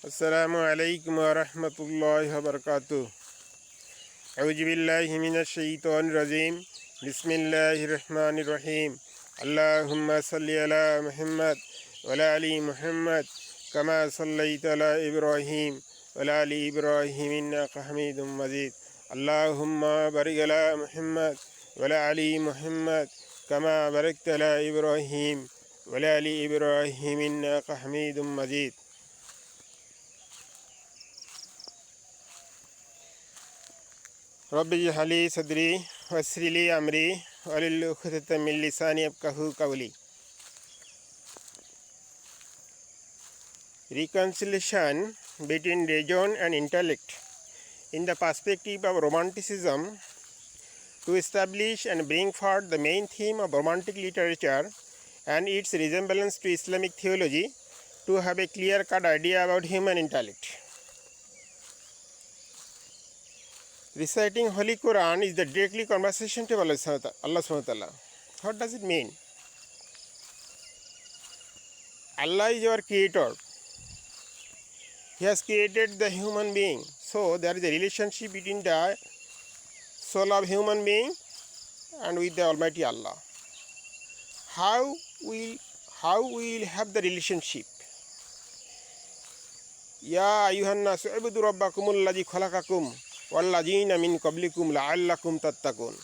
আসসালামু আলাইকুম ওয়া রাহমাতুল্লাহি ওয়া বারাকাতুহু। আউযু বিল্লাহি মিনাশ শাইতানির রাজিম। বিসমিল্লাহির রহমানির রহিম। আল্লাহুম্মা সাল্লি আলা মুহাম্মাদ ওয়া আলা আলি মুহাম্মাদ কামা সাল্লাইতা আলা ইব্রাহিম ওয়া আলা আলি ইব্রাহিম ইন্নাকা হামিদুম মাজিদ। আল্লাহুম্মা বারিক আলা মুহাম্মাদ ওয়া আলা আলি মুহাম্মাদ কামা বারাকতা আলা ইব্রাহিম ওয়া আলা আলি ইব্রাহিম ইন্নাকা হামিদুম মাজিদ। रब्बि इज'अल ली सदरी वयस्सिर ली अमरी वहलुल उक़दतम मिन लिसानी यफ़क़हू क़ौली। Reconciliation between reason and intellect in the perspective of Romanticism to establish and bring forth the main theme of Romantic literature and its resemblance to Islamic theology to have a clear-cut idea about human intellect. Reciting Holy Quran is the directly conversation to Allah subhanahu wa ta'ala. What does it mean? Allah is our creator. He has created the human being. So there is a relationship between the soul of human being and with the Almighty Allah. How will have the relationship? Ya ayyuhan nasu u'budu rabbakumul ladzi khalaqakum ওয়াল্লাযীনা মিন ক্বাবলিকুম লাআল্লাকুম তাত্তাকুন.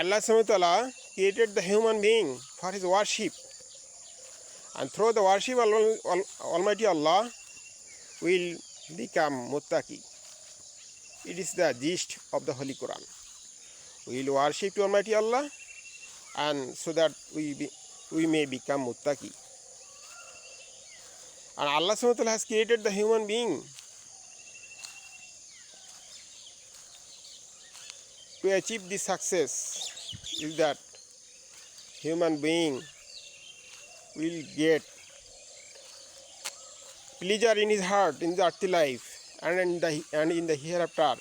Allah subhanahu wa ta'ala created the human being for his worship, and through the worship of Almighty Allah will become muttaqi. It is the gist of the Holy Quran. We will worship to Almighty Allah, and so that we may become muttaqi. And Allah subhanahu wa ta'ala has created the human being to achieve this success, is that human being will get pleasure in his heart in the earthly life and in the hereafter.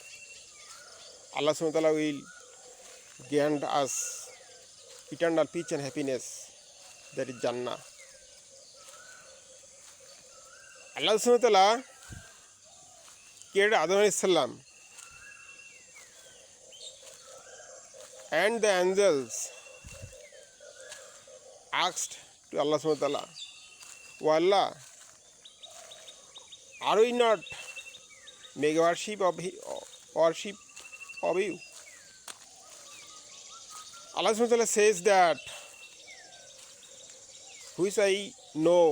Allah subhanahu wa ta'ala will grant us eternal peace and happiness, that is Jannah. Allah subhanahu wa ta'ala created Adam alayhi salam, and the angels asked to Allah subhanahu wa ta'ala, "O Allah, are we not make worship of you?" Allah subhanahu wa ta'ala says that, which I know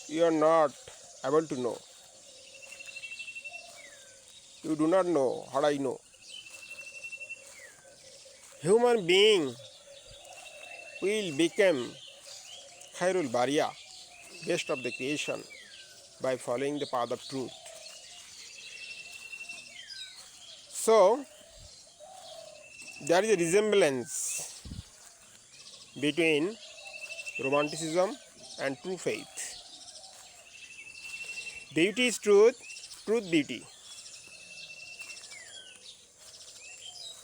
you are not able to know. You do not know what I know. Human being will become Khairul Bariya, best of the creation, by following the path of truth. So there is a resemblance between Romanticism and true faith. Beauty is truth, truth beauty.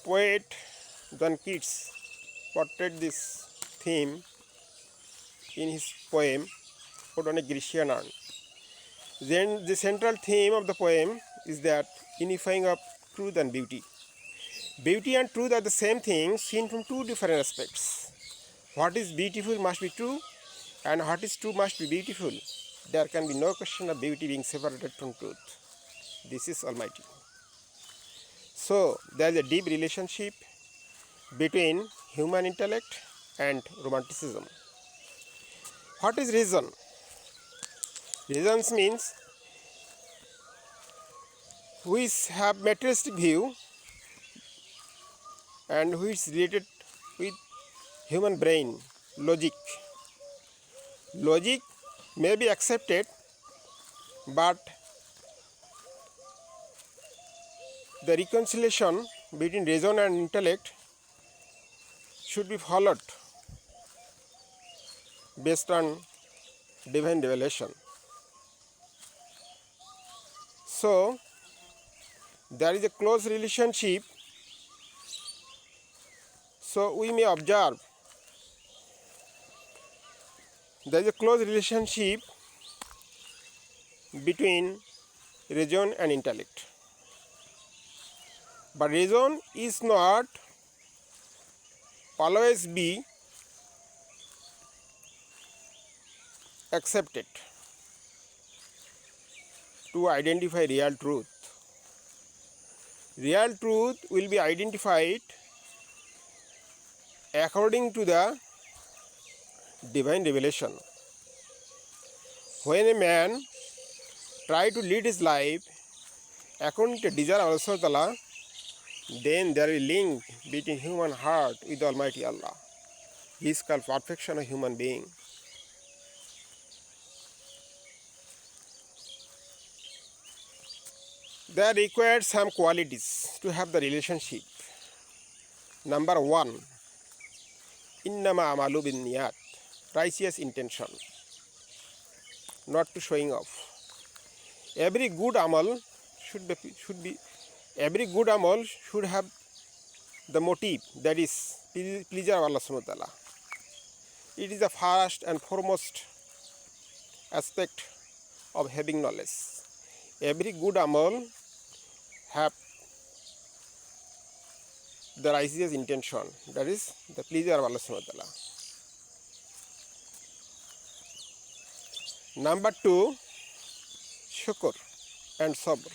Poet John Keats portrayed this theme in his poem Ode on a Grecian Urn. Then the central theme of the poem is that unifying of truth and beauty. Beauty and truth are the same thing seen from two different aspects. What is beautiful must be true, and what is true must be beautiful. There can be no question of beauty being separated from truth. This is Almighty. So there is a deep relationship between human intellect and Romanticism. What is reason? Reasons means which have materialistic view and which is related with human brain, logic. Logic may be accepted, but the reconciliation between reason and intellect should be followed based on divine revelation. So there is a close relationship. So we may observe there is a close relationship between reason and intellect. But reason is not always be accepted to identify real truth. Real truth will be identified according to the divine revelation. When a man tries to lead his life according to desire of Allah Ta'ala, then there is a link between human heart with Almighty Allah. He is called perfection of human being. There required some qualities to have the relationship. Number one, innama amalu bin niyat, righteous intention, not to showing off. Every good amal should have the motive, that is pleasure of Allah subhanahu wa ta'ala. It is the first and foremost aspect of having knowledge. Every good amal have the righteous intention, that is the pleasure of Allah subhanahu wa ta'ala. Number two, shukr and sabr.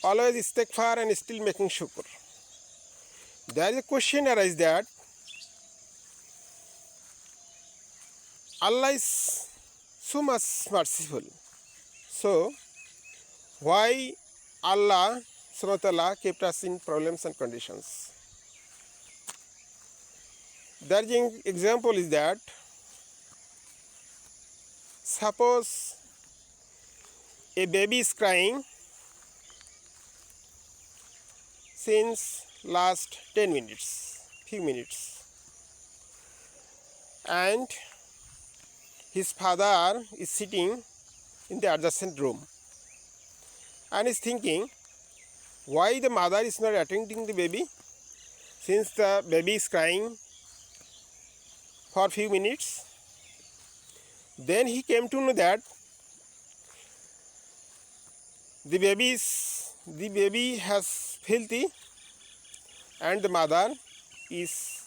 Always istighfar and still making shukr. There is a question arises that Allah is so much merciful. So why Allah subhanahu wa ta'ala kept us in problems and conditions? The example is that suppose a baby is crying since last 10 minutes, few minutes, and his father is sitting in the adjacent room and is thinking why the mother is not attending the baby since the baby is crying for few minutes. Then he came to know that the baby has filthy and the mother is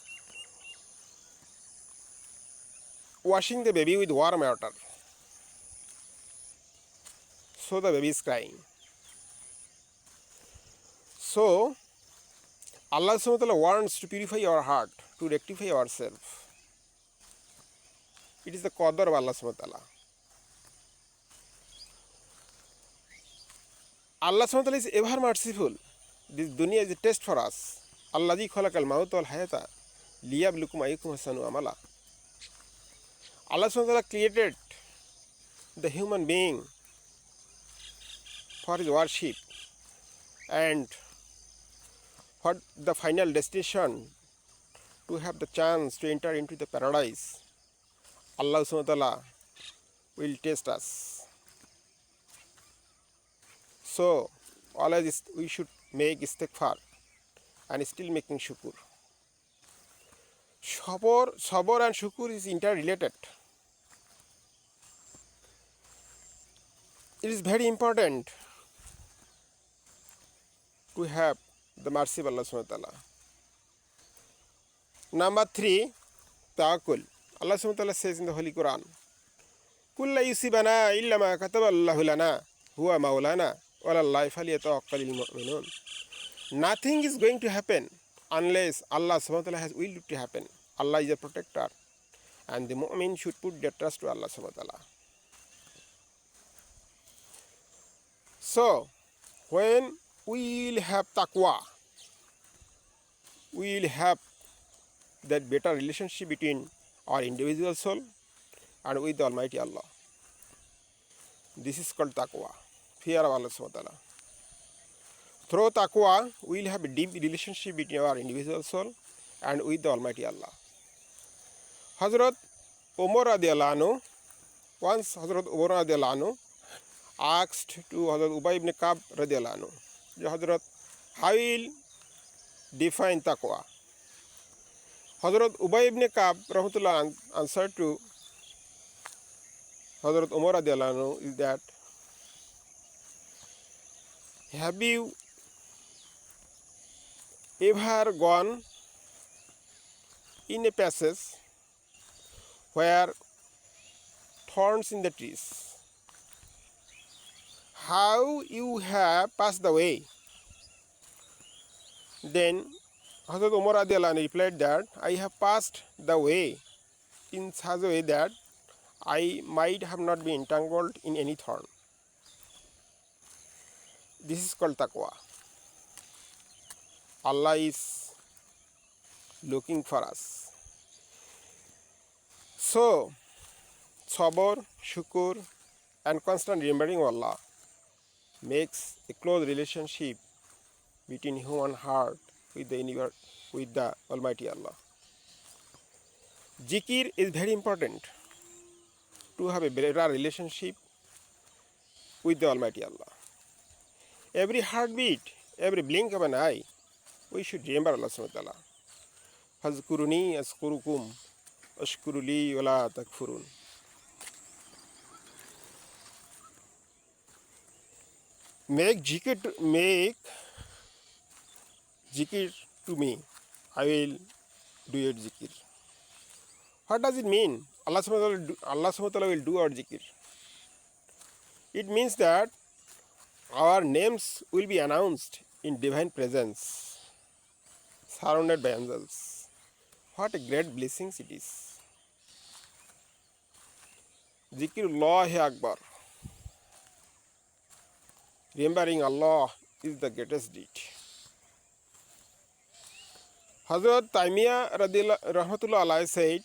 washing the baby with warm water. So the baby is crying. So Allah subhanahu wa ta'ala wants to purify our heart, to rectify ourselves. It is the qadar of Allah subhanahu wa ta'ala. Allah subhanahu wa ta'ala is ever merciful. This dunya is a test for us. Alladhi khalaqal mawta wal hayata liyabluwakum ayyukum ahsanu amala. Allah subhanahu wa ta'ala created the human being for his worship and for the final destination to have the chance to enter into the paradise. Allah subhanahu wa ta'ala will test us. So always we should make istighfar and still making shukr. Sabr and shukr is interrelated. It is very important to have the mercy of Allah subhanahu wa ta'ala. Number three, tawakkul. Allah subhanahu wa ta'ala says in the Holy Quran, Kul la yusibana illa ma kataba Allahu lana huwa maulana wa alallahi falyatawakkalul mu'minun. Nothing is going to happen unless Allah subhanahu wa ta'ala has willed it to happen. Allah is a protector and the mu'min should put their trust to Allah subhanahu wa ta'ala. So when we will have taqwa, we will have that better relationship between our individual soul and with the Almighty Allah. This is called taqwa, fear of Allah subhanahu wa ta'ala. Through taqwa, we will have a deep relationship between our individual soul and with the Almighty Allah. Hazrat Umar radiallahu anhu, once Hazrat Umar radiallahu anhu asked to Hazrat Ubay ibn Ka'b radiallahu anhu, Hazrat, how will define taqwa? Hazrat Ubay ibn Ka'b rahmatullah answered to Hazrat Umar radiallahu anhu is that, have you ever gone in a passage where thorns in the trees? How you have passed the way? Then Hazrat Umar radiallahu anhu replied that, I have passed the way in such a way that I might have not been entangled in any thorn. This is called taqwa. Allah is looking for us. So, sabr, shukur, and constant remembering of Allah makes a close relationship between human heart with the universe, with the Almighty Allah. Zikir is very important to have a better relationship with the Almighty Allah. Every heartbeat, every blink of an eye, we should remember Allah subhanahu wa ta'ala. Fazkuruni azkurukum ashkuruli wala takfurun. Make zikir to me. I will do your zikir. What does it mean? Allah subhanahu wa ta'ala will do our zikir. It means that our names will be announced in divine presence, surrounded by angels. What a great blessing it is. Zikrullah Akbar. Remembering Allah is the greatest deed. Hazrat Taimiyah Rahmatullah Alayhi said,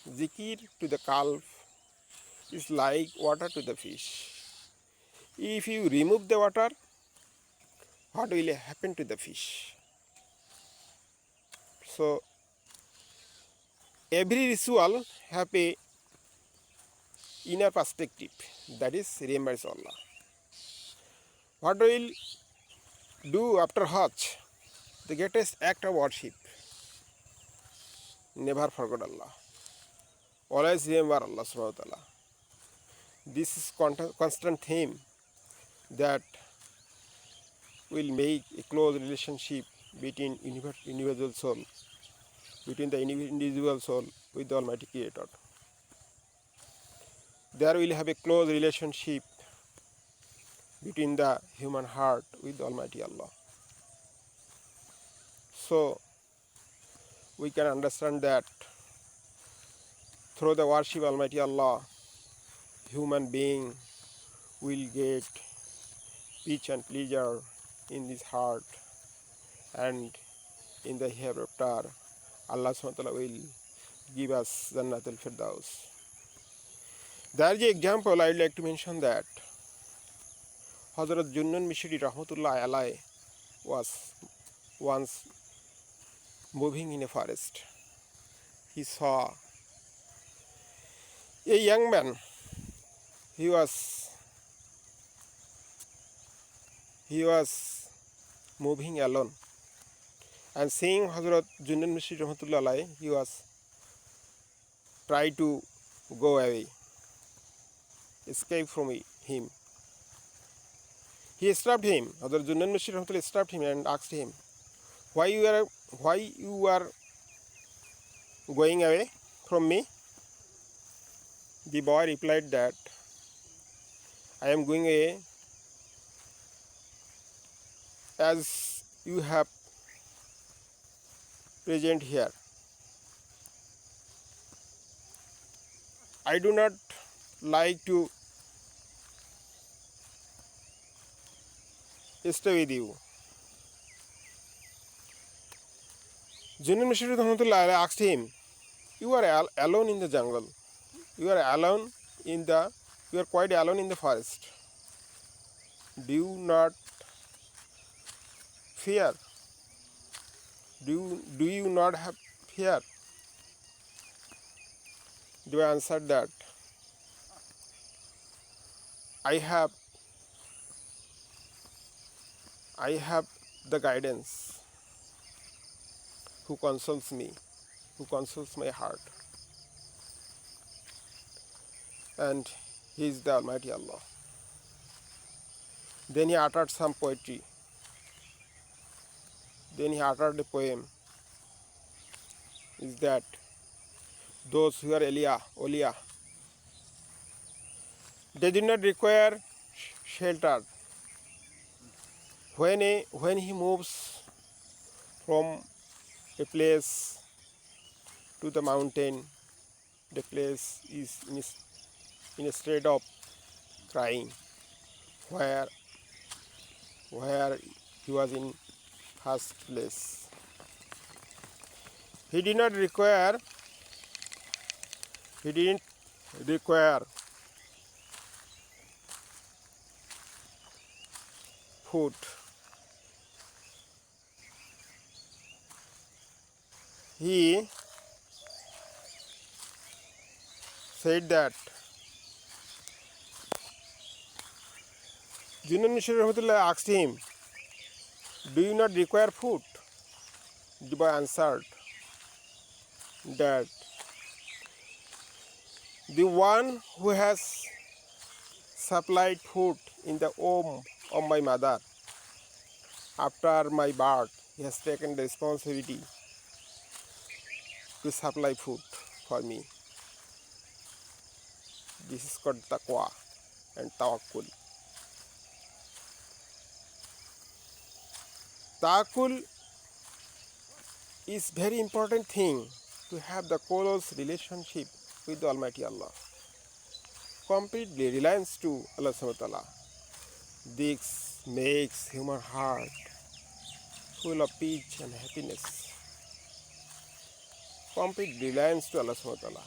Zikir to the calf is like water to the fish. If you remove the water, what will happen to the fish? So, every ritual have a inner perspective, that is remembers Allah. What will do after Hajj? The greatest act of worship. Never forget Allah. Always remember Allah subhanahu wa ta'ala. This is constant theme that will make a close relationship between individual soul, between the individual soul with the Almighty Creator. There will have a close relationship between the human heart with the Almighty Allah. So, we can understand that through the worship of Almighty Allah, human being will get peace and pleasure in his heart, and in the hereafter, Allah subhanahu wa ta'ala will give us Jannat al-Firdaus. There is an example I would like to mention that Hazrat Junnun Mishri Rahmatullah Alayhi was once moving in a forest. He saw a young man. He was moving alone, and seeing Hazrat Junnun Mishri Rahmatullah Alayhi, he was trying to go away, escape from him. He stopped him. Hazrat Junnun Mishri Rahmatullah stopped him and asked him, why you are going away from me? The boy replied that, I am going away as you have present here. I do not like to stay with you. Junnun Mishri Rahmatullah asked him, you are alone in the jungle. You are quite alone in the forest. Do you not fear? Do you not have fear? The boy answered that, I have the guidance who consoles me, who consoles my heart. And He is the Almighty Allah. Then he uttered some poetry. Then he uttered a poem. Is that those who are Awliya, they do not require shelter. When he moves from a place to the mountain, the place is in a state of crying, where he was in first place. He didn't require food. He said that Junaid Misri Rahmatullah asked him, "Do you not require food?" The boy answered that the one who has supplied food in the womb of my mother after my birth, he has taken the responsibility to supply food for me. This is called taqwa and tawakkul. Tawakkul is very important thing to have the close relationship with the Almighty Allah. Completely reliance to Allah subhanahu wa ta'ala. This makes human heart full of peace and happiness. Complete reliance to Allah subhanahu wa ta'ala.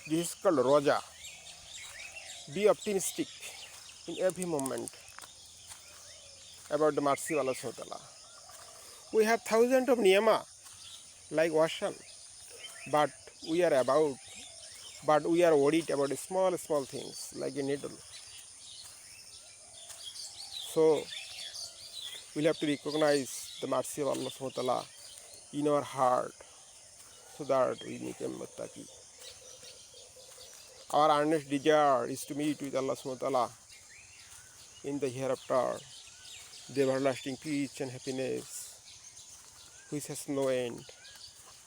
This is called Roja. Be optimistic in every moment about the mercy of Allah subhanahu wa ta'ala. We have thousands of niyama like ocean, but we are worried about small things like a needle. So we'll have to recognize the mercy of Allah subhanahu wa ta'ala in our heart so that we become muttaqi. Our earnest desire is to meet with Allah subhanahu wa ta'ala in the hereafter, the everlasting peace and happiness which has no end.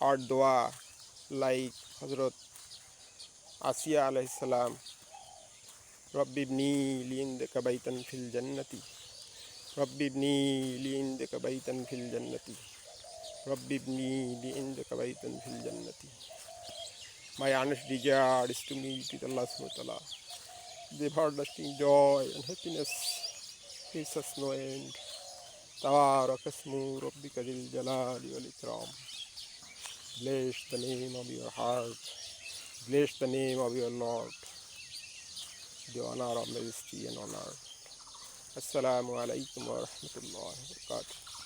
Our dua like Hazrat Asiya alayhi salam, Rabbi ibni li indaka baytan fil jannati, Rabbi ibni li indaka baytan fil jannati, Rabbi ibni li indaka baytan fil jannati. My earnest desire is to meet with Allah subhanahu wa ta'ala, the everlasting joy and happiness which has no end. Tabarak ismu rabbika dhil jalali wal ikram. Bless the name of your heart. Bless the name of your Lord. The honor of majesty and honor. Assalamu alaikum wa rahmatullahi wa barakatuh.